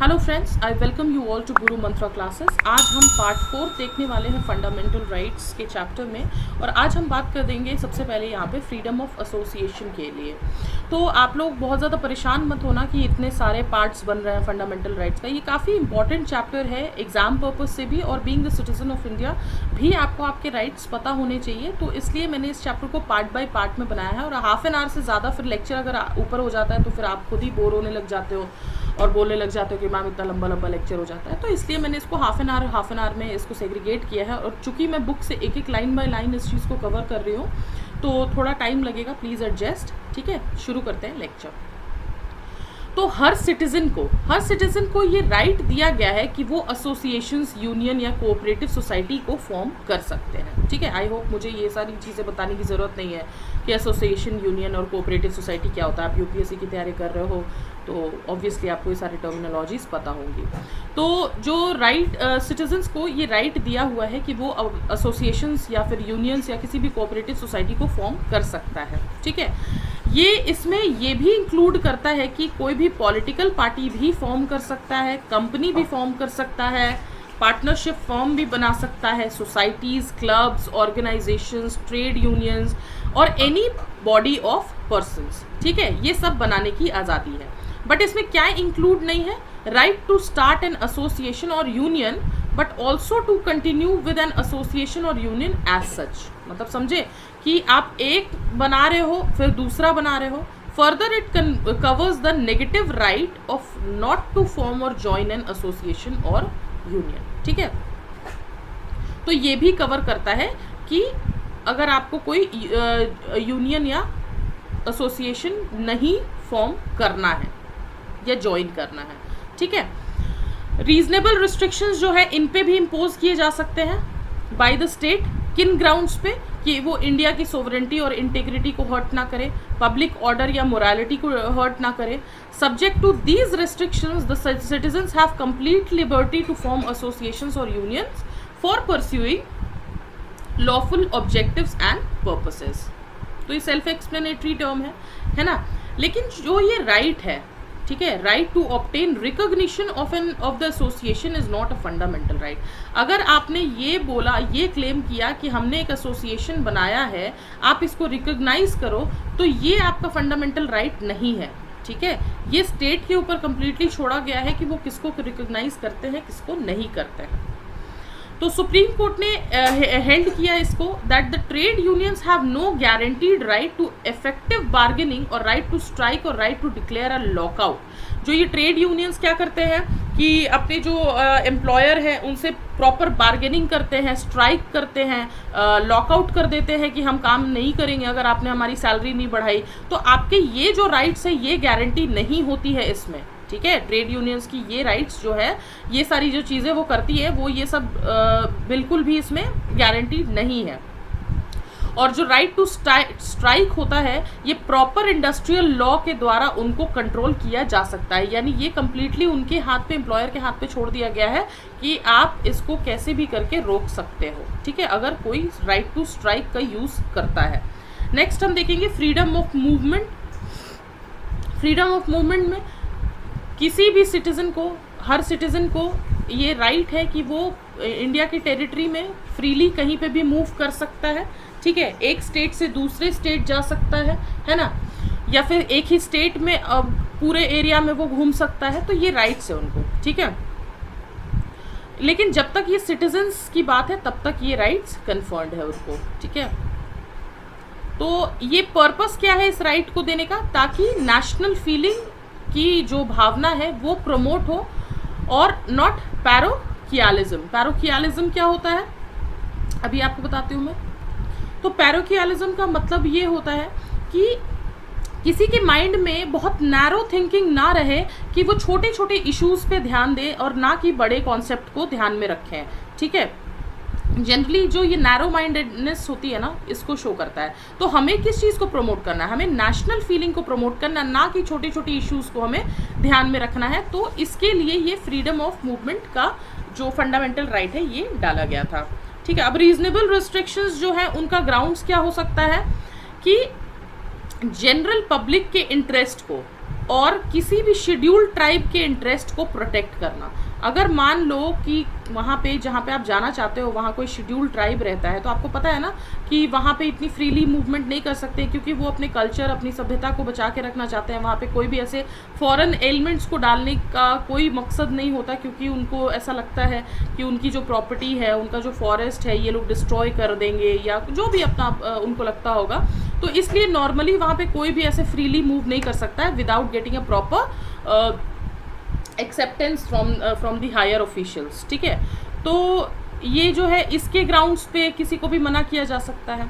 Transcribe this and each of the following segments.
Hello friends, I welcome you all to Guru Mantra classes. आज हम part 4 देखने वाले हैं फंडामेंटल राइट्स के चैप्टर में। और आज हम बात कर देंगे सबसे पहले यहाँ पे फ्रीडम ऑफ एसोसिएशन के लिए। तो आप लोग बहुत ज़्यादा परेशान मत होना कि इतने सारे पार्ट्स बन रहे हैं फंडामेंटल राइट्स का। ये काफ़ी इंपॉर्टेंट चैप्टर है एग्जाम पर्पज से भी, और being the citizen of India भी आपको आपके राइट्स पता होने चाहिए। तो इसलिए मैंने इस चैप्टर को पार्ट बाय पार्ट में बनाया है। और हाफ एन आवर से ज़्यादा फिर लेक्चर अगर ऊपर हो जाता है तो फिर आप खुद ही बोर होने लग जाते हो और बोलने लग जाते हो कि मैम इतना लंबा लंबा लेक्चर हो जाता है। तो इसलिए मैंने इसको हाफ एन आवर में इसको सेग्रीगेट किया है। और चूंकि मैं बुक से एक एक लाइन बाय लाइन इस चीज़ को कवर कर रही हूँ तो थोड़ा टाइम लगेगा, प्लीज़ एडजस्ट। ठीक है, शुरू करते हैं लेक्चर। तो हर सिटीजन को ये राइट दिया गया है कि वो एसोसिएशंस, यूनियन या कोऑपरेटिव सोसाइटी को फॉर्म कर सकते हैं। ठीक है, आई होप मुझे ये सारी चीज़ें बताने की ज़रूरत नहीं है कि एसोसिएशन, यूनियन और कोऑपरेटिव सोसाइटी क्या होता है। आप यूपीएससी की तैयारी कर रहे हो तो ऑब्वियसली आपको ये सारी टर्मिनोलॉजीज पता होंगी। तो जो राइट सिटीजन्स को ये राइट दिया हुआ है कि वो एसोसिएशंस या फिर यूनियंस या किसी भी कोऑपरेटिव सोसाइटी को फॉर्म कर सकता है। ठीक है, ये इसमें ये भी इंक्लूड करता है कि कोई भी पॉलिटिकल पार्टी भी फॉर्म कर सकता है, कंपनी भी फॉर्म कर सकता है, पार्टनरशिप फॉर्म भी बना सकता है, societies, clubs, organisations, trade unions और एनी बॉडी ऑफ पर्सन्स। ठीक है, ये सब बनाने की आज़ादी है। बट इसमें क्या इंक्लूड नहीं है? Right to start an association और union but also to continue with an association और यूनियन एज सच। मतलब समझे कि आप एक बना रहे हो फिर दूसरा बना रहे हो। Further it covers the negative right of not to form और ज्वाइन एन एसोसिएशन और यूनियन। ठीक है, तो ये भी कवर करता है कि अगर आपको कोई यूनियन या एसोसिएशन नहीं फॉर्म करना है या ज्वाइन करना है। ठीक है, रीजनेबल रिस्ट्रिक्शंस जो है इन पे भी इम्पोज किए जा सकते हैं बाय द स्टेट। किन ग्राउंड्स पे? कि वो इंडिया की सोवरेंटी और इंटीग्रिटी को हर्ट ना करे, पब्लिक ऑर्डर या मोरालिटी को हर्ट ना करे। Subject to these restrictions the citizens have complete liberty to form associations और unions for pursuing lawful objectives and purposes. तो ये सेल्फ एक्सप्लेनेटरी टर्म है ना। लेकिन जो ये राइट है, ठीक है, right to obtain recognition of the association is not a fundamental right. अगर आपने ये बोला, ये क्लेम किया कि हमने एक एसोसिएशन बनाया है, आप इसको रिकॉग्नाइज करो, तो ये आपका फंडामेंटल राइट नहीं है। ठीक है, ये स्टेट के ऊपर कंप्लीटली छोड़ा गया है कि वो किसको रिकॉग्नाइज करते हैं, किसको नहीं करते हैं। तो सुप्रीम कोर्ट ने हेल्ड किया इसको that the trade unions have no guaranteed right to effective bargaining और राइट टू स्ट्राइक और right to declare a lockout. जो ये ट्रेड यूनियंस क्या करते हैं कि अपने जो एम्प्लॉयर है उनसे प्रॉपर बार्गेनिंग करते हैं, स्ट्राइक करते हैं, लॉकआउट कर देते हैं कि हम काम नहीं करेंगे अगर आपने हमारी सैलरी नहीं बढ़ाई। तो आपके ये जो राइट्स है ये गारंटी नहीं होती है इसमें। ठीक है, ट्रेड यूनियंस की ये राइट्स जो है, ये सारी जो चीज़ें वो करती है, वो ये सब बिल्कुल भी इसमें गारंटी नहीं है। और जो राइट टू स्ट्राइक होता है ये प्रॉपर इंडस्ट्रियल लॉ के द्वारा उनको कंट्रोल किया जा सकता है। यानी ये कम्प्लीटली उनके हाथ पे, एम्प्लॉयर के हाथ पे छोड़ दिया गया है कि आप इसको कैसे भी करके रोक सकते हो। ठीक है, अगर कोई राइट टू स्ट्राइक का यूज़ करता है। नेक्स्ट हम देखेंगे freedom of movement. Freedom of movement में किसी भी सिटीज़न को, हर सिटीज़न को ये राइट है कि वो इंडिया की टेरिटरी में फ्रीली कहीं पे भी मूव कर सकता है। ठीक है, एक स्टेट से दूसरे स्टेट जा सकता है ना, या फिर एक ही स्टेट में पूरे एरिया में वो घूम सकता है। तो ये राइट्स है उनको। ठीक है, लेकिन जब तक ये सिटीजन्स की बात है तब तक ये राइट्स कन्फर्म्ड है उनको। ठीक है, तो ये पर्पस क्या है इस राइट को देने का? ताकि नेशनल फीलिंग की जो भावना है वो प्रमोट हो और नॉट पैरोकियालिज्म। पैरोकियालिज्म क्या होता है अभी आपको बताती हूँ मैं। तो पैरोकियालिज्म का मतलब ये होता है कि किसी के माइंड में बहुत नैरो थिंकिंग ना रहे, कि वो छोटे छोटे इश्यूज पे ध्यान दे और ना कि बड़े कॉन्सेप्ट को ध्यान में रखें। ठीक है, जनरली जो ये नैरो माइंडेडनेस होती है ना, इसको शो करता है। तो हमें किस चीज़ को प्रमोट करना है? हमें नेशनल फीलिंग को प्रमोट करना, ना कि छोटी छोटी इश्यूज़ को हमें ध्यान में रखना है। तो इसके लिए ये फ्रीडम ऑफ मूवमेंट का जो फंडामेंटल राइट है ये डाला गया था। ठीक है, अब रीजनेबल रिस्ट्रिक्शंस जो है उनका ग्राउंड्स क्या हो सकता है कि जनरल पब्लिक के इंटरेस्ट को और किसी भी शेड्यूल्ड ट्राइब के इंटरेस्ट को प्रोटेक्ट करना। अगर मान लो कि वहाँ पे जहाँ पे आप जाना चाहते हो वहाँ कोई शेड्यूल्ड ट्राइब रहता है, तो आपको पता है ना कि वहाँ पे इतनी फ्रीली मूवमेंट नहीं कर सकते, क्योंकि वो अपने कल्चर, अपनी सभ्यता को बचा के रखना चाहते हैं। वहाँ पे कोई भी ऐसे फॉरेन एलिमेंट्स को डालने का कोई मकसद नहीं होता, क्योंकि उनको ऐसा लगता है कि उनकी जो प्रॉपर्टी है, उनका जो फॉरेस्ट है, ये लोग डिस्ट्रॉय कर देंगे, या जो भी अपना उनको लगता होगा। तो इसलिए नॉर्मली वहाँ पे कोई भी ऐसे फ्रीली मूव नहीं कर सकता है without getting a proper acceptance from the higher officials. ठीक है, तो ये जो है इसके ग्राउंड्स पे किसी को भी मना किया जा सकता है।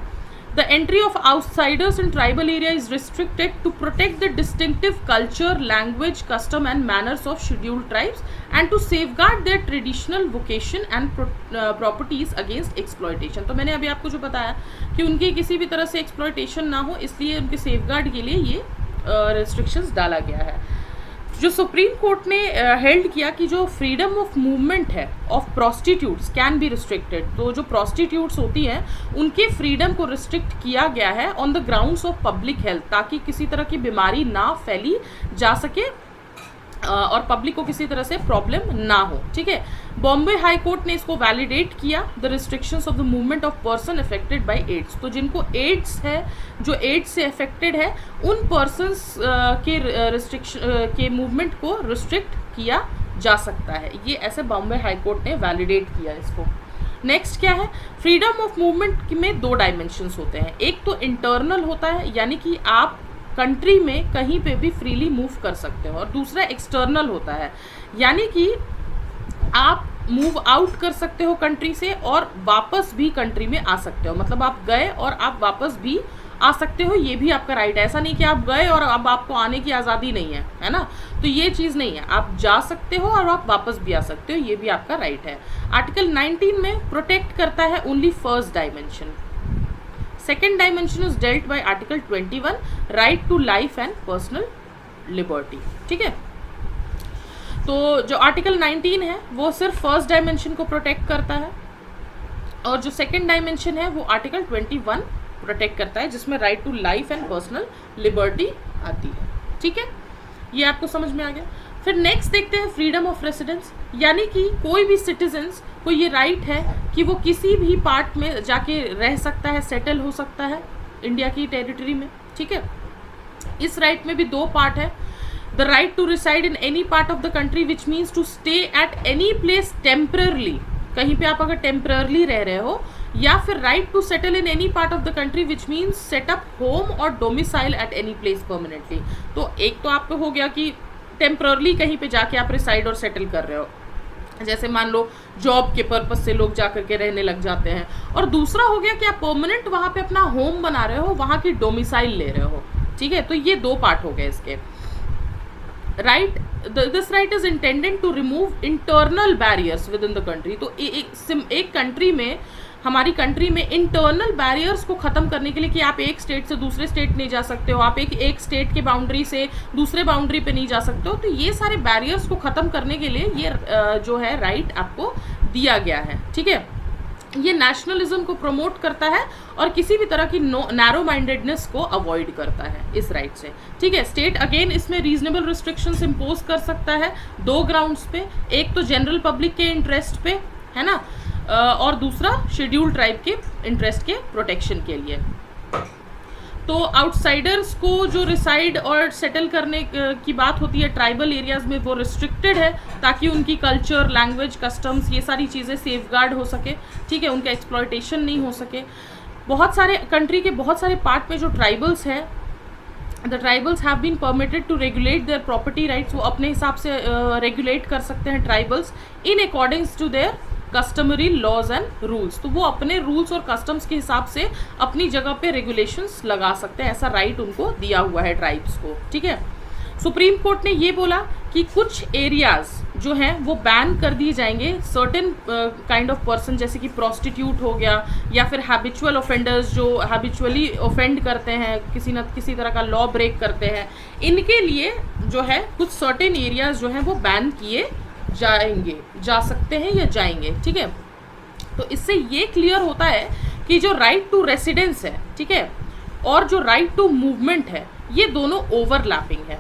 The entry of outsiders in tribal area is restricted to protect the distinctive culture, language, custom and manners of scheduled tribes and to safeguard their traditional vocation and properties against exploitation. तो मैंने अभी आपको जो बताया कि उनकी किसी भी तरह से एक्सप्लॉयटेशन ना हो, इसलिए उनके सेफगार्ड के लिए ये रिस्ट्रिक्शंस डाला गया है। जो सुप्रीम कोर्ट ने हेल्ड किया कि जो फ्रीडम ऑफ मूवमेंट है of prostitutes can be restricted, तो जो प्रोस्टिट्यूट्स होती हैं उनके फ्रीडम को रिस्ट्रिक्ट किया गया है on the grounds of public health, ताकि किसी तरह की बीमारी ना फैली जा सके और पब्लिक को किसी तरह से प्रॉब्लम ना हो। ठीक है, बॉम्बे हाई कोर्ट ने इसको वैलिडेट किया, the restrictions of the movement of person affected by AIDS. तो जिनको एड्स है, जो एड्स से अफेक्टेड है, उन पर्सनस के रिस्ट्रिक्शन के मूवमेंट को रिस्ट्रिक्ट किया जा सकता है। ये ऐसे बॉम्बे हाई कोर्ट ने वैलिडेट किया इसको। नेक्स्ट क्या है, फ्रीडम ऑफ मूवमेंट में दो डायमेंशंस होते हैं। एक तो इंटरनल होता है, यानी कि आप कंट्री में कहीं पे भी फ्रीली मूव कर सकते हो, और दूसरा एक्सटर्नल होता है, यानी कि आप मूव आउट कर सकते हो कंट्री से और वापस भी कंट्री में आ सकते हो। मतलब आप गए और आप वापस भी आ सकते हो, ये भी आपका राइट है। ऐसा नहीं कि आप गए और अब आपको आने की आज़ादी नहीं है, है ना, तो ये चीज़ नहीं है। आप जा सकते हो और आप वापस भी आ सकते हो, ये भी आपका राइट है। आर्टिकल 19 में प्रोटेक्ट करता है only first dimension. Second dimension is dealt by article 21, right to life and personal liberty. ठीक है, तो जो आर्टिकल 19 है वो सिर्फ फर्स्ट डायमेंशन को प्रोटेक्ट करता है, और जो सेकेंड डायमेंशन है वो आर्टिकल 21 प्रोटेक्ट करता है, जिसमें right to life and personal liberty आती है। ठीक है, ये आपको समझ में आ गया। फिर नेक्स्ट देखते हैं फ्रीडम ऑफ रेसिडेंस, यानी कि कोई भी सिटीजन्स को ये राइट है कि वो किसी भी पार्ट में जाके रह सकता है, सेटल हो सकता है इंडिया की टेरिटरी में। ठीक है, इस राइट में भी दो पार्ट है। The right to reside in any part of the country which means to stay at any place temporarily, कहीं पे आप अगर टेम्पररली रह रहे हो, या फिर right to settle in any part of the country which means set up home और domicile at any place permanently. तो एक तो आपको हो गया कि टेम्पररली कहीं पे जाके आप रिसाइड और सेटल कर रहे हो, जैसे मान लो जॉब के पर्पस से लोग जा करके रहने लग जाते हैं, और दूसरा हो गया कि आप परमानेंट वहाँ पे अपना होम बना रहे हो, वहाँ की डोमिसाइल ले रहे हो। ठीक है, तो ये दो पार्ट हो गए इसके। Right, this right is intended to remove internal barriers within the country. तो एक कंट्री में, हमारी कंट्री में इंटरनल बैरियर्स को ख़त्म करने के लिए, कि आप एक स्टेट से दूसरे स्टेट नहीं जा सकते हो, आप एक स्टेट के बाउंड्री से दूसरे बाउंड्री पे नहीं जा सकते हो, तो ये सारे बैरियर्स को ख़त्म करने के लिए ये जो है राइट आपको दिया गया है। ठीक है, ये नेशनलिज्म को प्रमोट करता है और किसी भी तरह की नैरो माइंडेडनेस को अवॉइड करता है इस राइट से। ठीक है, स्टेट अगेन इसमें रीजनेबल रिस्ट्रिक्शंस इम्पोज कर सकता है दो ग्राउंड्स पे, एक तो जनरल पब्लिक के इंटरेस्ट पे, है ना, और दूसरा शेड्यूल्ड ट्राइब के इंटरेस्ट के प्रोटेक्शन के लिए। तो आउटसाइडर्स को जो रिसाइड और सेटल करने की बात होती है ट्राइबल एरियाज़ में, वो रिस्ट्रिक्टेड है, ताकि उनकी कल्चर, लैंग्वेज, कस्टम्स, ये सारी चीज़ें सेफगार्ड हो सके। ठीक है, उनका एक्सप्लॉयटेशन नहीं हो सके। बहुत सारे कंट्री के बहुत सारे पार्ट में जो ट्राइबल्स हैं, the tribals have been permitted to regulate their property rights, वो अपने हिसाब से रेगुलेट कर सकते हैं tribals in accordings to their customary laws and rules. तो वो अपने रूल्स और कस्टम्स के हिसाब से अपनी जगह पे रेगुलेशंस लगा सकते हैं, ऐसा राइट उनको दिया हुआ है ट्राइब्स को। ठीक है, सुप्रीम कोर्ट ने ये बोला कि कुछ एरियाज जो हैं वो बैन कर दिए जाएंगे सर्टेन काइंड ऑफ पर्सन, जैसे कि प्रोस्टिट्यूट हो गया, या फिर हैबिचुअल ऑफेंडर्स जो हैबिचुअली ऑफेंड करते हैं, किसी न किसी तरह का लॉ ब्रेक करते हैं, इनके लिए जो है कुछ सर्टेन एरियाज जो हैं वो बैन किए जाएंगे, जा सकते हैं या जाएंगे। ठीक है, तो इससे ये क्लियर होता है कि जो राइट टू रेसिडेंस है, ठीक है, और जो राइट टू मूवमेंट है, ये दोनों ओवरलैपिंग है।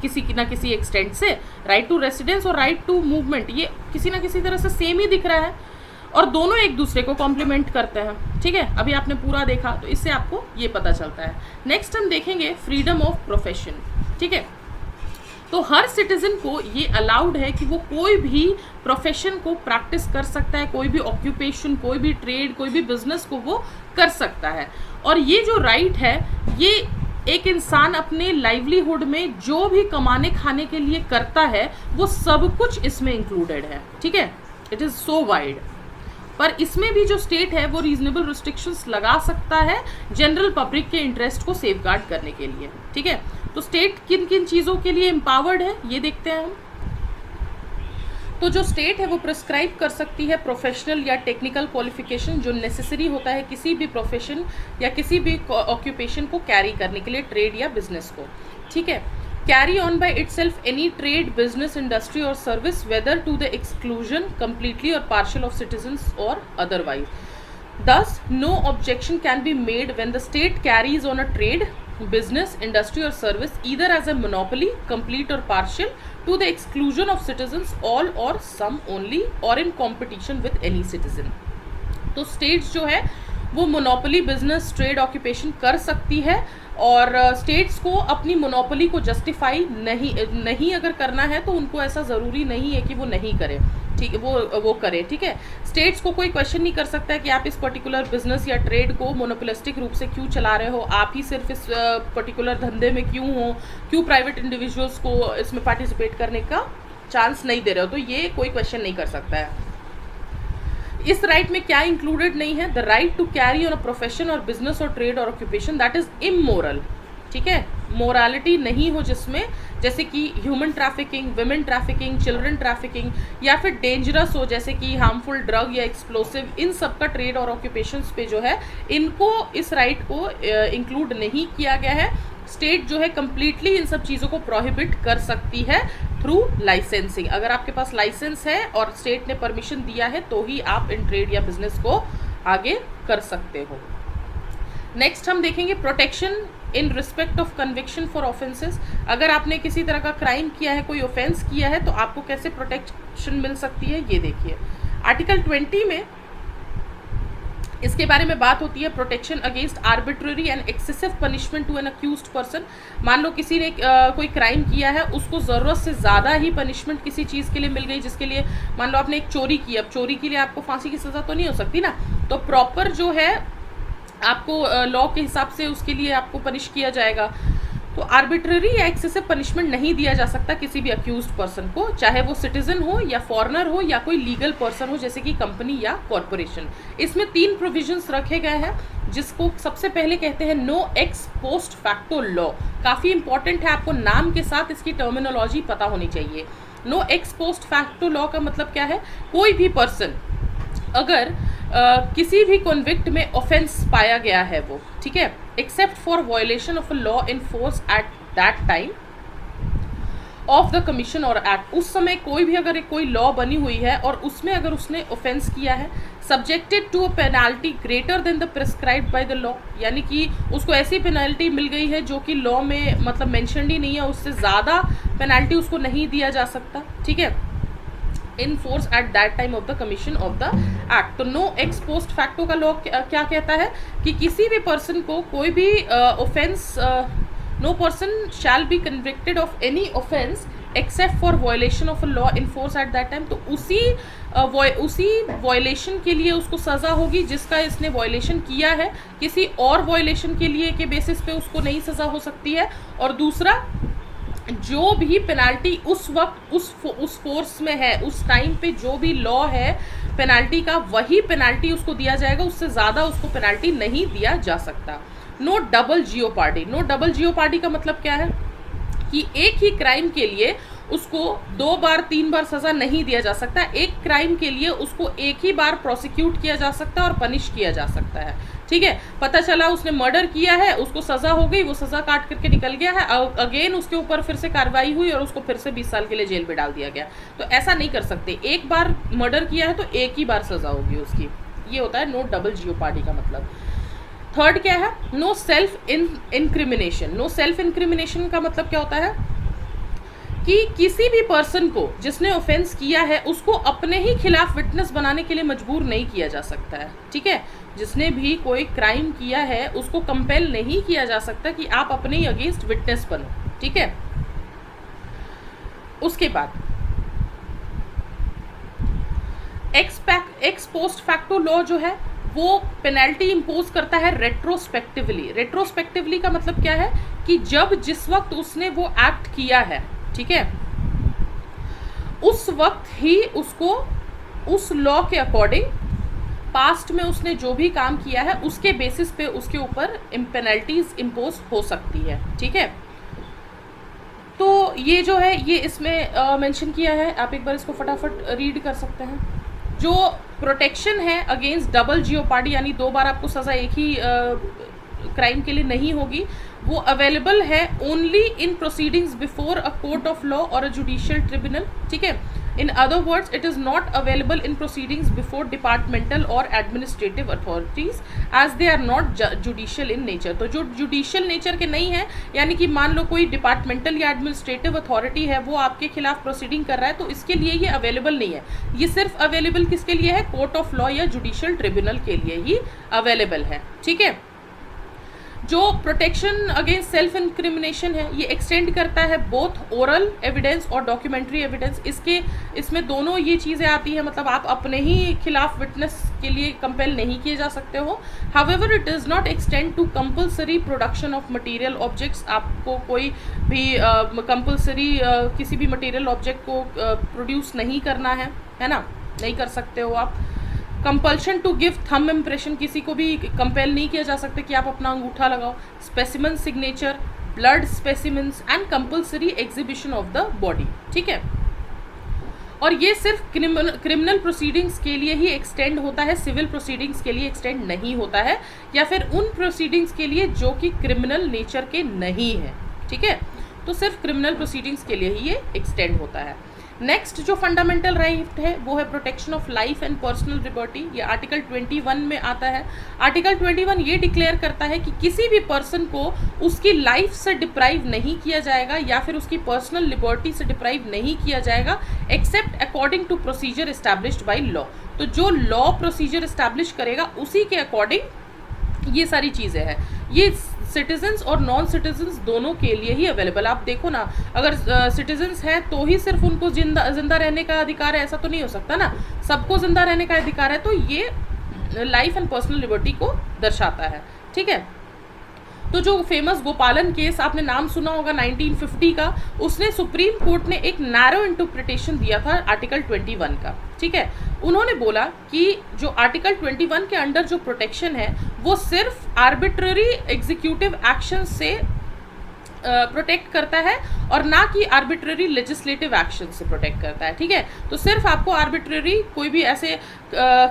किसी ना किसी एक्सटेंट से। राइट टू रेसिडेंस और राइट टू मूवमेंट ये किसी ना किसी तरह से सेम ही दिख रहा है और दोनों एक दूसरे को कॉम्प्लीमेंट करते हैं। ठीक है, अभी आपने पूरा देखा तो इससे आपको ये पता चलता है। नेक्स्ट हम देखेंगे फ्रीडम ऑफ प्रोफेशन। ठीक है, तो हर सिटीजन को ये अलाउड है कि वो कोई भी प्रोफेशन को प्रैक्टिस कर सकता है, कोई भी ऑक्यूपेशन, कोई भी ट्रेड, कोई भी बिजनेस को वो कर सकता है। और ये जो राइट है ये एक इंसान अपने लाइवलीहुड में जो भी कमाने खाने के लिए करता है वो सब कुछ इसमें इंक्लूडेड है। ठीक है, इट इज़ सो वाइड। पर इसमें भी जो स्टेट है वो रीजनेबल रिस्ट्रिक्शंस लगा सकता है जनरल पब्लिक के इंटरेस्ट को सेफगार्ड करने के लिए। ठीक है, तो स्टेट किन किन चीज़ों के लिए एम्पावर्ड है ये देखते हैं हम। तो जो स्टेट है वो प्रिस्क्राइब कर सकती है प्रोफेशनल या टेक्निकल क्वालिफिकेशन जो नेसेसरी होता है किसी भी प्रोफेशन या किसी भी ऑक्यूपेशन को कैरी करने के लिए, ट्रेड या बिजनेस को। ठीक है, carry on by itself any trade, business, industry or service whether to the exclusion completely or partial of citizens or otherwise. Thus no objection can be made when the state carries on a trade, business, industry or service either as a monopoly, complete or partial, to the exclusion of citizens all or some only, or in competition with any citizen. तो states जो है वो monopoly, business, trade, occupation कर सकती है और states को अपनी मोनोपोली को जस्टिफाई नहीं अगर करना है तो उनको ऐसा ज़रूरी नहीं है कि वो नहीं करे। ठीक है, वो करे। ठीक है, स्टेट्स को कोई क्वेश्चन नहीं कर सकता है कि आप इस पर्टिकुलर बिजनेस या ट्रेड को मोनोपोलिस्टिक रूप से क्यों चला रहे हो, आप ही सिर्फ इस पर्टिकुलर धंधे में क्यों हो, क्यों प्राइवेट इंडिविजुअल्स को इसमें पार्टिसिपेट करने का चांस नहीं दे रहे हो, तो ये कोई क्वेश्चन नहीं कर सकता है। इस राइट में क्या इंक्लूडेड नहीं है? The right to carry on a profession और बिजनेस और ट्रेड और ऑक्यूपेशन दैट इज इमोरल। ठीक है, मोरालिटी नहीं हो जिसमें, जैसे कि human trafficking, women trafficking, children trafficking, या फिर डेंजरस हो जैसे कि हार्मफुल ड्रग या एक्सप्लोसिव, इन सब का ट्रेड और ऑक्यूपेशंस पे जो है इनको इस राइट को इंक्लूड नहीं किया गया है। स्टेट जो है कम्प्लीटली इन सब चीज़ों को प्रोहिबिट कर सकती है थ्रू लाइसेंसिंग। अगर आपके पास लाइसेंस है और स्टेट ने परमिशन दिया है तो ही आप इन ट्रेड या बिजनेस को आगे कर सकते हो। नेक्स्ट हम देखेंगे protection in respect of conviction for offences. अगर आपने किसी तरह का क्राइम किया है, कोई ऑफेंस किया है, तो आपको कैसे प्रोटेक्शन मिल सकती है ये देखिए। आर्टिकल 20 में इसके बारे में बात होती है, protection against arbitrary and excessive punishment to an accused person. मान लो किसी ने कोई क्राइम किया है, उसको ज़रूरत से ज़्यादा ही पनिशमेंट किसी चीज़ के लिए मिल गई, जिसके लिए मान लो आपने एक चोरी की, अब चोरी के लिए आपको फांसी की सज़ा तो नहीं हो सकती ना, तो प्रॉपर जो है आपको लॉ के हिसाब से उसके लिए आपको पनिश किया जाएगा। तो आर्बिट्ररी या एक्सेसिव पनिशमेंट नहीं दिया जा सकता किसी भी अक्यूज्ड पर्सन को, चाहे वो सिटीजन हो या फॉरेनर हो या कोई लीगल पर्सन हो जैसे कि कंपनी या कॉरपोरेशन। इसमें 3 प्रोविजंस रखे गए हैं, जिसको सबसे पहले कहते हैं no ex post facto law. काफ़ी इंपॉर्टेंट है, आपको नाम के साथ इसकी टर्मिनोलॉजी पता होनी चाहिए। No ex post facto law का मतलब क्या है? कोई भी पर्सन अगर किसी भी कॉन्विक्ट में ऑफेंस पाया गया है वो, ठीक है, accept for violation of a law in force at that time of the commission और एक्ट, उस समय कोई भी अगर कोई लॉ बनी हुई है और उसमें अगर उसने ऑफेंस किया है, subjected to a penalty greater than the prescribed by the law, यानी कि उसको ऐसी पेनाल्टी मिल गई है जो कि लॉ में मतलब मेंशनड ही नहीं है, उससे ज़्यादा पेनाल्टी उसको नहीं दिया जा सकता। ठीक है, इन force at that time of the commission of the act. तो नो एक्स पोस्ट फैक्टो का लॉ क्या कहता है कि किसी भी पर्सन को कोई भी offence, no person shall be convicted of any offence except for violation of a law in force at that time. तो उसी वायलेशन के लिए उसको सज़ा होगी जिसका इसने वायलेशन किया है, किसी और वायलेशन के लिए के बेसिस पे उसको नहीं सज़ा हो सकती है। और दूसरा, जो भी पेनाल्टी उस वक्त उस फोर्स में है, उस टाइम पे जो भी लॉ है पेनाल्टी का, वही पेनाल्टी उसको दिया जाएगा, उससे ज़्यादा उसको पेनाल्टी नहीं दिया जा सकता। No double jeopardy. No double jeopardy का मतलब क्या है कि एक ही क्राइम के लिए उसको 2 बार 3 बार सज़ा नहीं दिया जा सकता। एक क्राइम के लिए उसको एक ही बार प्रोसिक्यूट किया जा सकता है और पनिश किया जा सकता है। ठीक है, पता चला उसने मर्डर किया है, उसको सज़ा हो गई, वो सज़ा काट करके निकल गया है, अगेन उसके ऊपर फिर से कार्रवाई हुई और उसको फिर से 20 साल के लिए जेल में डाल दिया गया। तो ऐसा नहीं कर सकते, एक बार मर्डर किया है तो एक ही बार सज़ा होगी उसकी। ये होता है नो डबल जियोपार्डी का मतलब। थर्ड क्या है? No self incrimination. No self incrimination का मतलब क्या होता है कि किसी भी पर्सन को जिसने ऑफेंस किया है उसको अपने ही खिलाफ विटनेस बनाने के लिए मजबूर नहीं किया जा सकता है, ठीक है। जिसने भी कोई क्राइम किया है उसको कंपेल नहीं किया जा सकता कि आप अपने ही अगेंस्ट विटनेस बनो, ठीक है। उसके बाद एक्स पोस्ट फैक्टो लॉ जो है वो पेनल्टी इम्पोज करता है रेट्रोस्पेक्टिवली। रेट्रोस्पेक्टिवली का मतलब क्या है कि जब जिस वक्त उसने वो एक्ट किया है, ठीक है, उस वक्त ही उसको उस लॉ के अकॉर्डिंग पास्ट में उसने जो भी काम किया है उसके बेसिस पे उसके ऊपर पेनल्टीज इम्पोज हो सकती है, ठीक है। तो ये जो है ये इसमें मेंशन किया है, आप एक बार इसको फटाफट रीड कर सकते हैं। जो प्रोटेक्शन है अगेंस्ट डबल जियोपार्डी, यानी दो बार आपको सज़ा एक ही क्राइम के लिए नहीं होगी, वो अवेलेबल है only in proceedings before a court of law और अ जुडिशियल ट्रिब्यूनल, ठीक है। In other words it is not available in proceedings before departmental और administrative authorities as they are not judicial in nature. तो जो judicial nature के नहीं है, यानी कि मान लो कोई डिपार्टमेंटल या एडमिनिस्ट्रेटिव अथॉरिटी है वो आपके खिलाफ प्रोसीडिंग कर रहा है, तो इसके लिए ये अवेलेबल नहीं है। ये सिर्फ अवेलेबल किसके लिए है? कोर्ट ऑफ लॉ या जुडिशियल ट्रिब्यूनल के लिए ही अवेलेबल है, ठीक है। जो प्रोटेक्शन अगेंस्ट सेल्फ इंक्रिमिनेशन है ये एक्सटेंड करता है बोथ ओरल एविडेंस और डॉक्यूमेंट्री एविडेंस। इसमें दोनों ये चीज़ें आती है, मतलब आप अपने ही खिलाफ विटनेस के लिए कंपेल नहीं किए जा सकते हो। However it does not extend to compulsory production of material objects. आपको कोई भी कंपल्सरी किसी भी मटेरियल ऑब्जेक्ट को प्रोड्यूस नहीं करना है ना, नहीं कर सकते हो आप। Compulsion to give thumb impression, किसी को भी कंपेल नहीं किया जा सकता कि आप अपना अंगूठा लगाओ। Specimen signature, blood specimens and compulsory exhibition of the body, ठीक है। और ये सिर्फ क्रिमिनल प्रोसीडिंग्स के लिए ही एक्सटेंड होता है, सिविल प्रोसीडिंग्स के लिए एक्सटेंड नहीं होता है, या फिर उन प्रोसीडिंग्स के लिए जो कि क्रिमिनल नेचर के नहीं है, ठीक है। तो सिर्फ क्रिमिनल प्रोसीडिंग्स के लिए ही ये एक्सटेंड होता है। नेक्स्ट जो फंडामेंटल राइट है वो है protection of life and personal liberty. ये आर्टिकल 21 में आता है। आर्टिकल 21 ये डिक्लेयर करता है कि किसी भी पर्सन को उसकी लाइफ से डिप्राइव नहीं किया जाएगा या फिर उसकी पर्सनल लिबर्टी से डिप्राइव नहीं किया जाएगा except according to procedure established by law. तो जो लॉ प्रोसीजर एस्टैब्लिश करेगा उसी के अकॉर्डिंग ये सारी चीज़ें हैं। ये सिटीजन्स और नॉन सिटीजन्स दोनों के लिए ही अवेलेबल। आप देखो ना, अगर सिटीजन्स हैं तो ही सिर्फ उनको जिंदा रहने का अधिकार है, ऐसा तो नहीं हो सकता ना। सबको जिंदा रहने का अधिकार है, तो ये लाइफ एंड पर्सनल लिबर्टी को दर्शाता है, ठीक है। तो जो फेमस गोपालन केस आपने नाम सुना होगा 1950 का, उसने सुप्रीम कोर्ट ने एक नैरो इंटरप्रिटेशन दिया था आर्टिकल 21 का, ठीक है। उन्होंने बोला कि जो आर्टिकल 21 के अंडर जो प्रोटेक्शन है वो सिर्फ आर्बिट्ररी एग्जीक्यूटिव एक्शन से प्रोटेक्ट करता है और ना कि आर्बिट्ररी लेजिस्लेटिव एक्शन से प्रोटेक्ट करता है, ठीक है। तो सिर्फ आपको आर्बिट्ररी कोई भी ऐसे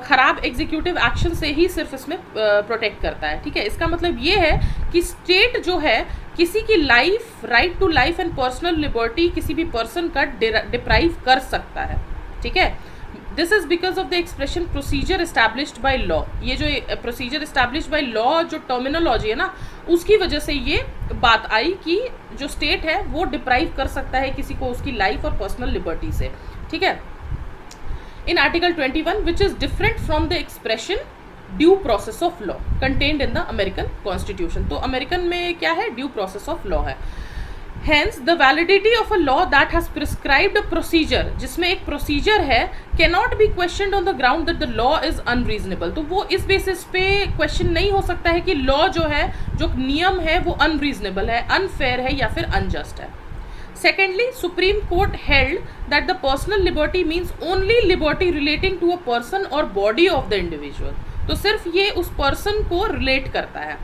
खराब एग्जीक्यूटिव एक्शन से ही सिर्फ इसमें प्रोटेक्ट करता है, ठीक है। इसका मतलब ये है कि स्टेट जो है किसी की life, right to life and personal liberty किसी भी पर्सन का डिप्राइव कर सकता है, ठीक है। This is because of the expression procedure established by law. ये जो प्रोसीजर एस्टैब्लिश्ड बाय लॉ जो टर्मिनोलॉजी है ना, उसकी वजह से ये बात आई कि जो स्टेट है वो डिप्राइव कर सकता है किसी को उसकी लाइफ और पर्सनल लिबर्टी से, ठीक है। In article 21 which is different from the expression due process of law contained in the American constitution. तो अमेरिकन में क्या है? ड्यू प्रोसेस ऑफ लॉ है। Hence, the validity of a law that has prescribed a procedure, जिसमें एक procedure है, cannot be questioned on the ground that the law is unreasonable। तो वो इस बेसिस पे क्वेश्चन नहीं हो सकता है कि लॉ जो है, जो नियम है वो अनरीजनेबल है, अनफेयर है या फिर अनजस्ट है। Secondly, Supreme Court held that the personal liberty means only liberty relating to a person or body of the individual। तो सिर्फ ये उस पर्सन को रिलेट करता है।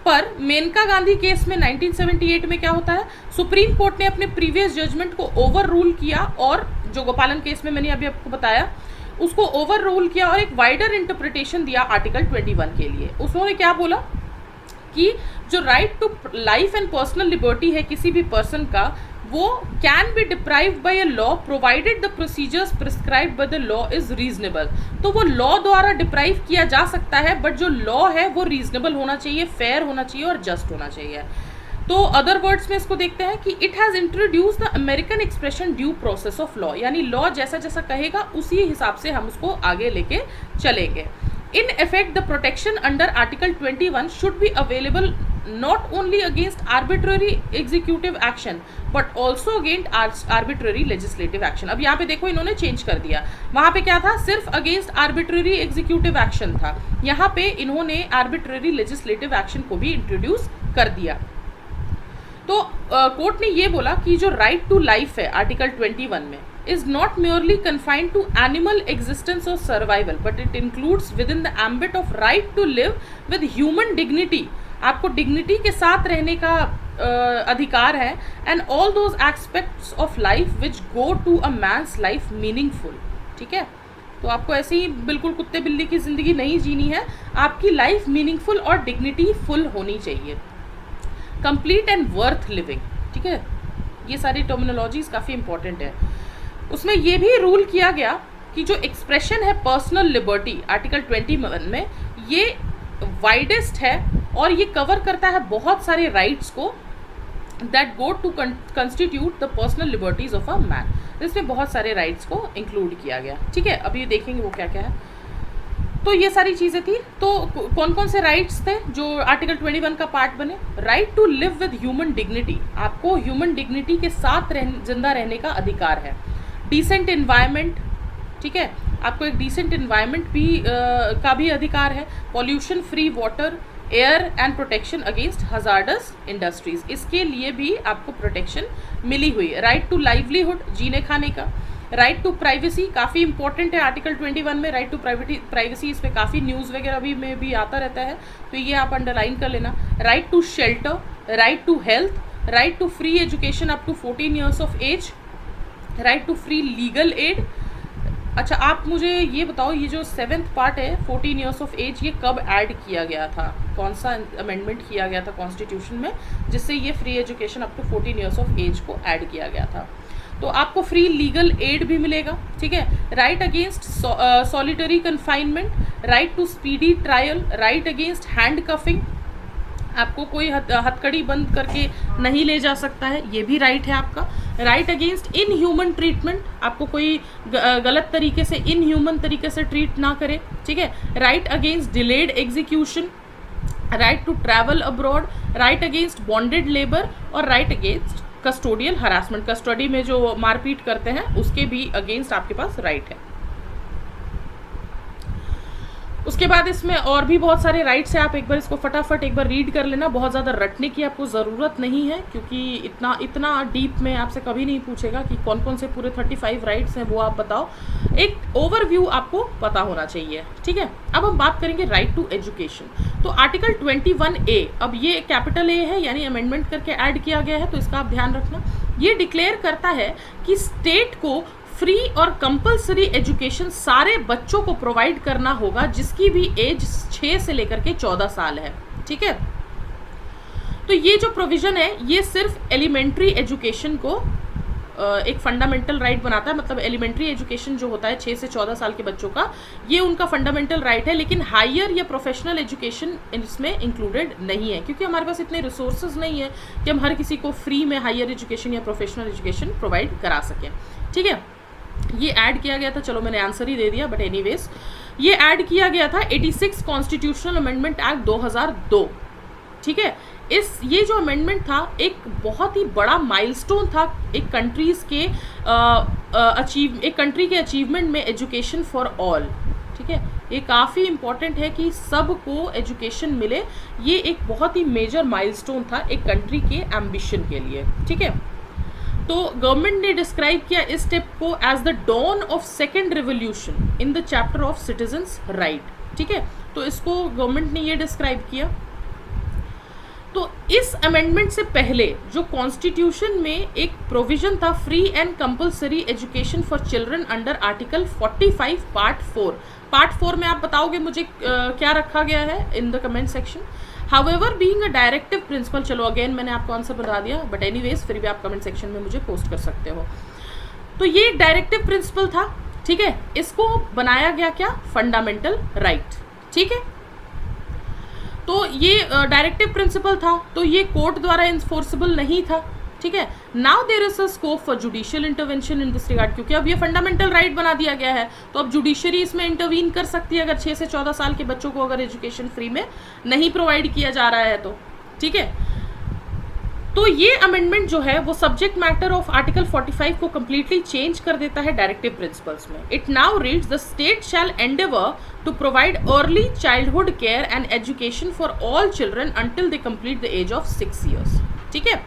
पर मेनका गांधी केस में 1978 में क्या होता है, सुप्रीम कोर्ट ने अपने प्रीवियस जजमेंट को ओवर रूल किया और जो गोपालन केस में मैंने अभी आपको बताया उसको ओवर रूल किया और एक वाइडर इंटरप्रिटेशन दिया आर्टिकल 21 के लिए। उसने क्या बोला कि जो right to life and personal liberty है किसी भी पर्सन का, वो can be deprived by a law provided the procedures prescribed by the law is reasonable. तो वो लॉ द्वारा डिप्राइव किया जा सकता है, बट जो लॉ है वो रीजनेबल होना चाहिए, फेयर होना चाहिए और जस्ट होना चाहिए। तो अदर वर्ड्स में इसको देखते हैं कि it has introduce the American expression due process of law, यानी लॉ जैसा जैसा कहेगा उसी हिसाब से हम उसको आगे लेके चलेंगे. In effect, the protection under Article 21 should be available not only against arbitrary executive action but also against arbitrary legislative action. अब यहाँ पे देखो इन्होंने चेंज कर दिया, वहाँ पे क्या था, सिर्फ अगेंस्ट आर्बिट्ररी एग्जीक्यूटिव एक्शन था, यहाँ पे इन्होंने आर्बिट्ररी लेजिस्लेटिव एक्शन को भी इंट्रोड्यूस कर दिया. तो कोर्ट ने ये बोला कि जो राइट टू लाइफ है आर्टिकल 21 में is not merely confined to animal existence or survival but it includes within the ambit of right to live with human dignity. आपको डिग्निटी के साथ रहने का अधिकार है, and all those aspects of life which go to a man's life meaningful. ठीक है, तो आपको ऐसे ही बिल्कुल कुत्ते बिल्ली की ज़िंदगी नहीं जीनी है, आपकी लाइफ मीनिंगफुल और डिग्निटी फुल होनी चाहिए. Complete and worth living. ठीक है, ये सारी टर्मिनोलॉजीज काफ़ी इंपॉर्टेंट है. उसमें ये भी रूल किया गया कि जो एक्सप्रेशन है पर्सनल लिबर्टी आर्टिकल 21 में, ये वाइडेस्ट है और ये कवर करता है बहुत सारे राइट्स को that go to constitute the personal liberties of a man. इसमें बहुत सारे राइट्स को इंक्लूड किया गया. ठीक है, अभी देखेंगे वो क्या क्या है. तो ये सारी चीज़ें थी. तो कौन कौन से राइट्स थे जो आर्टिकल 21 का पार्ट बने? Right to live with human dignity, आपको ह्यूमन डिग्निटी के साथ जिंदा रहने का अधिकार है. डिसेंट इन्वायरमेंट, ठीक है, आपको एक डिसेंट इन्वायरमेंट भी का भी अधिकार है. Pollution free water, air and protection against hazardous industries, इसके लिए भी आपको प्रोटेक्शन मिली हुई है. राइट टू लाइवलीहुड, जीने खाने का. राइट टू प्राइवेसी काफ़ी इंपॉर्टेंट है आर्टिकल 21 में. राइट टू प्राइवेसी, इस पर काफ़ी न्यूज़ वगैरह भी में भी आता रहता है, तो ये आप अंडरलाइन कर लेना. Right to shelter, right to health, right to free education up to 14 years of age, right to free legal aid. अच्छा, आप मुझे ये बताओ, ये जो 7th पार्ट है 14 ईयर्स ऑफ एज, ये कब ऐड किया गया था? कौन सा अमेंडमेंट किया गया था कॉन्स्टिट्यूशन में जिससे ये free education up to 14 years of age को ऐड किया गया था? तो आपको फ्री लीगल एड भी मिलेगा. ठीक है, right against solitary confinement, right to speedy trial, right against handcuffing, आपको कोई हथकड़ी बंद करके नहीं ले जा सकता है, ये भी राइट है आपका. राइट अगेंस्ट इनह्यूमन ट्रीटमेंट, आपको कोई गलत तरीके से इनह्यूमन तरीके से ट्रीट ना करे. ठीक है, right against delayed execution, right to travel abroad, right against bonded labour और right against custodial harassment, custody में जो मारपीट करते हैं उसके भी अगेंस्ट आपके पास राइट है. उसके बाद इसमें और भी बहुत सारे राइट्स हैं, आप एक बार इसको फटाफट एक बार रीड कर लेना. बहुत ज़्यादा रटने की आपको ज़रूरत नहीं है क्योंकि इतना डीप में आपसे कभी नहीं पूछेगा कि कौन कौन से पूरे 35 राइट्स हैं वो आप बताओ. एक ओवरव्यू आपको पता होना चाहिए. ठीक है, अब हम बात करेंगे राइट टू एजुकेशन. तो आर्टिकल 21A, अब ये कैपिटल ए है यानी अमेंडमेंट करके ऐड किया गया है, तो इसका आप ध्यान रखना. ये डिक्लेयर करता है कि स्टेट को फ्री और कंपलसरी एजुकेशन सारे बच्चों को प्रोवाइड करना होगा जिसकी भी एज 6 से लेकर के 14 साल है. ठीक है, तो ये जो प्रोविजन है ये सिर्फ एलिमेंट्री एजुकेशन को एक फंडामेंटल राइट बनाता है. मतलब एलिमेंट्री एजुकेशन जो होता है 6 से 14 साल के बच्चों का, ये उनका फंडामेंटल राइट है, लेकिन हायर या प्रोफेशनल एजुकेशन इसमें इंक्लूडेड नहीं है क्योंकि हमारे पास इतने रिसोर्सेज नहीं है कि हम हर किसी को फ्री में हायर एजुकेशन या प्रोफेशनल एजुकेशन प्रोवाइड करा सकें. ठीक है, ये ऐड किया गया था. चलो मैंने आंसर ही दे दिया, बट एनीवेज ये ऐड किया गया था 86 कॉन्स्टिट्यूशनल अमेंडमेंट एक्ट 2002. ठीक है, ये जो अमेंडमेंट था एक बहुत ही बड़ा माइलस्टोन था एक कंट्रीज के एक कंट्री के अचीवमेंट में एजुकेशन फॉर ऑल. ठीक है, ये काफ़ी इम्पॉर्टेंट है कि सबको एजुकेशन मिले. ये एक बहुत ही मेजर माइलस्टोन था एक कंट्री के एम्बिशन के लिए. ठीक है, तो गवर्नमेंट ने डिस्क्राइब किया इस स्टेप को as the dawn of second revolution in the chapter of citizens right. ठीक है, तो इसको गवर्नमेंट ने ये डिस्क्राइब किया. तो इस अमेंडमेंट से पहले जो कॉन्स्टिट्यूशन में एक प्रोविजन था free and compulsory education for children under article 45 part 4. Part 4 में आप बताओगे मुझे क्या रखा गया है इन the comment section. However being a directive principle, चलो अगेन मैंने आपको आंसर बता दिया, बट एनीवेज फिर भी आप कमेंट सेक्शन में मुझे पोस्ट कर सकते हो. तो ये एक डायरेक्टिव प्रिंसिपल था. ठीक है, इसको बनाया गया क्या? Fundamental right. ठीक है, तो ये डायरेक्टिव प्रिंसिपल था, तो ये कोर्ट द्वारा इन्फोर्सेबल नहीं था, ठीक है। Now there is a scope for judicial intervention in this regard, क्योंकि अब ये फंडामेंटल राइट बना दिया गया है, तो अब जुडिशरी इसमें इंटरवीन कर सकती है अगर 6 से 14 साल के बच्चों को अगर एजुकेशन फ्री में नहीं प्रोवाइड किया जा रहा है तो, ठीक है। तो ये अमेंडमेंट जो है वो सब्जेक्ट मैटर ऑफ आर्टिकल 45 को कंप्लीटली चेंज कर देता है डायरेक्टिव प्रिंसिपल्स में। It now reads the state shall endeavour to provide early childhood care and education for all children until they complete the age of 6 years, ठीक है।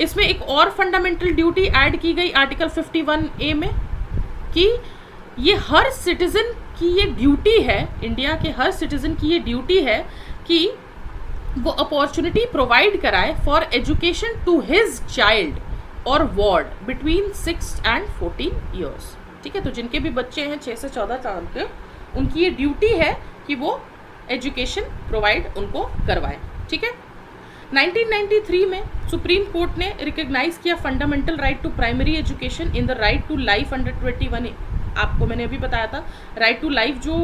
इसमें एक और फंडामेंटल ड्यूटी ऐड की गई आर्टिकल 51A में कि ये हर सिटीजन की ये ड्यूटी है, इंडिया के हर सिटीजन की ये ड्यूटी है कि वो अपॉर्चुनिटी प्रोवाइड कराए for education to his child और वार्ड बिटवीन 6 and 14 ईयर्स, ठीक है। तो जिनके भी बच्चे हैं 6 से 14 साल के, उनकी ये ड्यूटी है कि वो एजुकेशन प्रोवाइड उनको करवाएं, ठीक है। 1993 में सुप्रीम कोर्ट ने रिकॉग्नाइज किया fundamental right to primary education in the right to life under 21। आपको मैंने अभी बताया था राइट टू लाइफ जो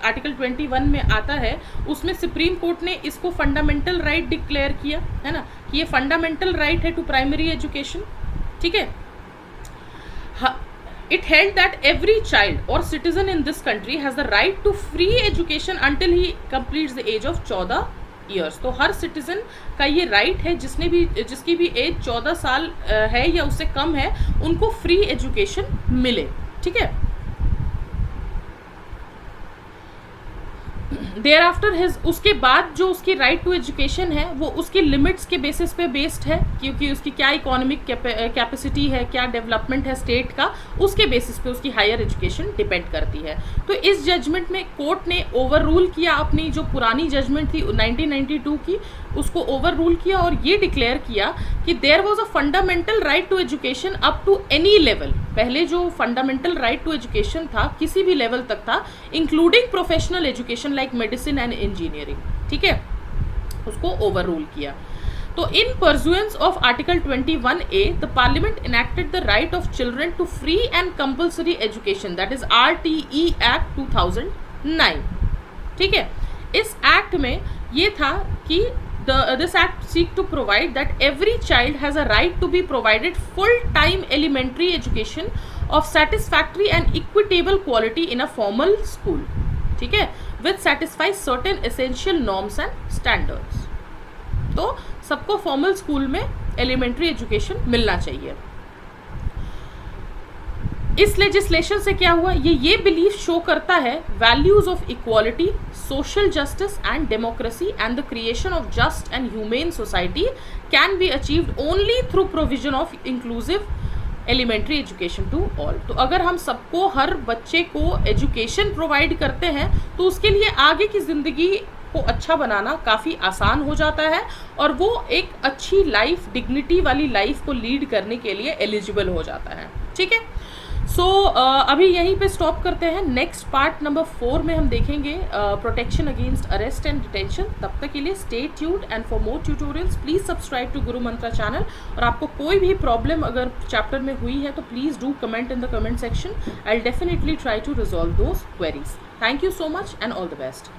आर्टिकल 21 में आता है, उसमें सुप्रीम कोर्ट ने इसको फंडामेंटल राइट डिक्लेयर किया है ना, कि ये फंडामेंटल राइट है टू प्राइमरी एजुकेशन, ठीक है। It held that every child और citizen in this country has the right to free education until he completes the age of 14 years. तो हर सिटीजन का ये राइट है, जिसकी भी एज 14 साल है या उससे कम है, उनको फ्री एजुकेशन मिले, ठीक है। देयर आफ्टर हिज, उसके बाद जो उसकी राइट टू एजुकेशन है वो उसकी लिमिट्स के बेसिस पे बेस्ड है, क्योंकि उसकी क्या इकोनॉमिक कैपेसिटी है, क्या डेवलपमेंट है स्टेट का, उसके बेसिस पे उसकी हायर एजुकेशन डिपेंड करती है। तो इस जजमेंट में कोर्ट ने ओवर रूल किया अपनी जो पुरानी जजमेंट थी 1992 की, उसको ओवर रूल किया और ये डिक्लेयर किया कि there was a fundamental right to education up to any level. पहले जो फंडामेंटल राइट टू एजुकेशन था किसी भी लेवल तक था, including professional education like medicine and engineering, ठीक है, उसको ओवर रूल किया। तो in pursuance of article 21A the parliament enacted the right of children to free and compulsory education, that is RTE act 2009, ठीक है। इस एक्ट में ये था कि this act seek to provide that every child has a right to be provided full-time elementary education of satisfactory and equitable quality in a formal school, ठीक है, which satisfies certain essential norms and standards। तो सबको formal school में elementary education मिलना चाहिए। इस legislation से क्या हुआ, ये बिलीफ शो करता है values of equality, social justice and democracy and the creation of just and humane society can be achieved only through provision of inclusive elementary education to all. तो अगर हम सबको, हर बच्चे को एजुकेशन प्रोवाइड करते हैं तो उसके लिए आगे की ज़िंदगी को अच्छा बनाना काफ़ी आसान हो जाता है और वो एक अच्छी लाइफ, डिग्निटी वाली लाइफ को लीड करने के लिए एलिजिबल हो जाता है, ठीक है। सो अभी यहीं पे स्टॉप करते हैं। नेक्स्ट पार्ट नंबर 4 में हम देखेंगे protection against arrest and detention. तब तक के लिए stay tuned and for more tutorials please subscribe to Guru Mantra channel. और आपको कोई भी प्रॉब्लम अगर चैप्टर में हुई है तो please do comment in the comment section. I will definitely try to resolve those queries. Thank you so much and all the best.